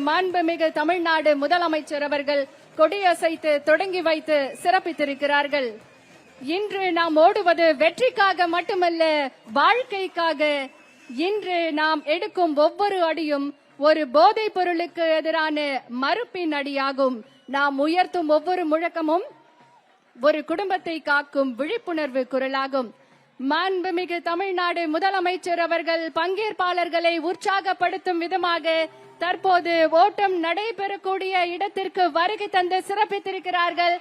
மாண்புமிகு தமிழ்நாடு முதலமைச்சர் அவர்கள் கொடியசைத்து தொடங்கி வைத்து சிறப்பித்திருக்கிறார்கள். இன்று நாம் ஓடுவது வெற்றிக்காக மட்டுமல்ல, வாழ்க்கைக்காக. இன்று நாம் எடுக்கும் ஒவ்வொரு அடியும் ஒரு போதைப் பொருளுக்கு எதிரான மறுப்பின் அடியாகும். நாம் உயர்த்தும் ஒவ்வொரு முழக்கமும் ஒரு குடும்பத்தை காக்கும் விழிப்புணர்வு குரலாகும். மாண்புமிகு தமிழ்நாடு முதலமைச்சர் அவர்கள் பங்கேற்பாளர்களை உற்சாகப்படுத்தும் விதமாக தற்போது ஓட்டம் நடைபெறக்கூடிய இடத்திற்கு வருகை தந்து சிறப்பித்திருக்கிறார்கள்.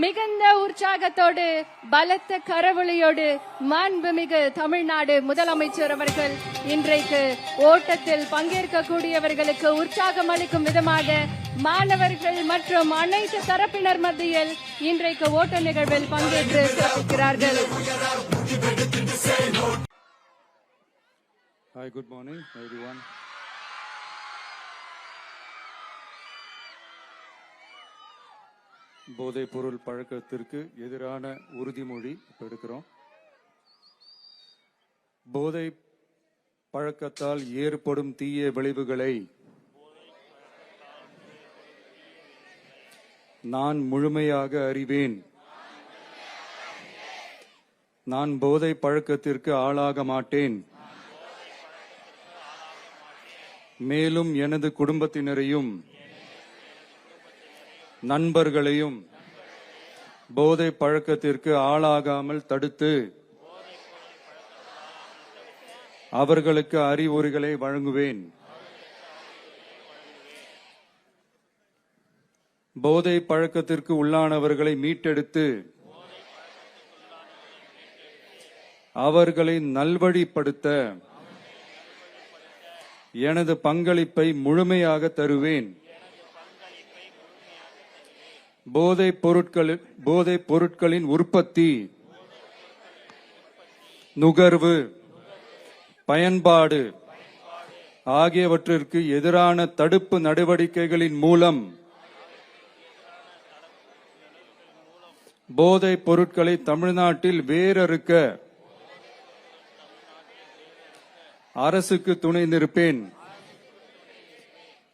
மிகுந்த உற்சாகத்தோடு பலத்த கரவொலியோடு மாண்புமிகு தமிழ்நாடு முதலமைச்சர் அவர்கள் இன்றைக்கு ஓட்டத்தில் பங்கேற்கக்கூடியவர்களுக்கு உற்சாகம் அளிக்கும் விதமாக மாணவர்கள் மற்றும் அனைத்து தரப்பினர் மத்தியில் இன்றைக்கு ஓட்ட நிகழ்வில் பங்கேற்று சிறப்பிக்கிறார்கள். Hi, good morning everyone. போதைப் பொருள் பழக்கத்திற்கு எதிரான உறுதிமொழி எடுக்கிறோம். போதை பழக்கத்தால் ஏற்படும் தீய விளைவுகளை நான் முழுமையாக அறிவேன். நான் போதை பழக்கத்திற்கு ஆளாக மாட்டேன். மேலும் எனது குடும்பத்தினரையும் நண்பர்களையும் போதை பழக்கத்திற்கு ஆளாகாமல் தடுத்து அவர்களுக்கு அறிவுரைகளை வழங்குவேன். போதை பழக்கத்திற்கு உள்ளானவர்களை மீட்டெடுத்து அவர்களை நல்வழிப்படுத்த எனது பங்களிப்பை முழுமையாக தருவேன். போதைப் பொருட்களின் உற்பத்தி, நுகர்வு, பயன்பாடு ஆகியவற்றிற்கு எதிரான தடுப்பு நடவடிக்கைகளின் மூலம் போதைப் பொருட்களை தமிழ்நாட்டில் வேரறுக்க அரசுக்கு துணை நிற்பேன்.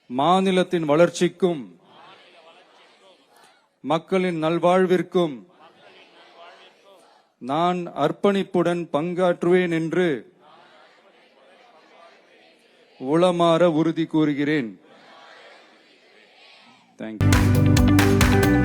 மாநிலத்தின் வளர்ச்சிக்கும் மக்களின் நல்வாழ்விற்கும் நான் அர்ப்பணிப்புடன் பங்காற்றுவேன் என்று உளமாற உறுதி கூறுகிறேன். தேங்க்யூ.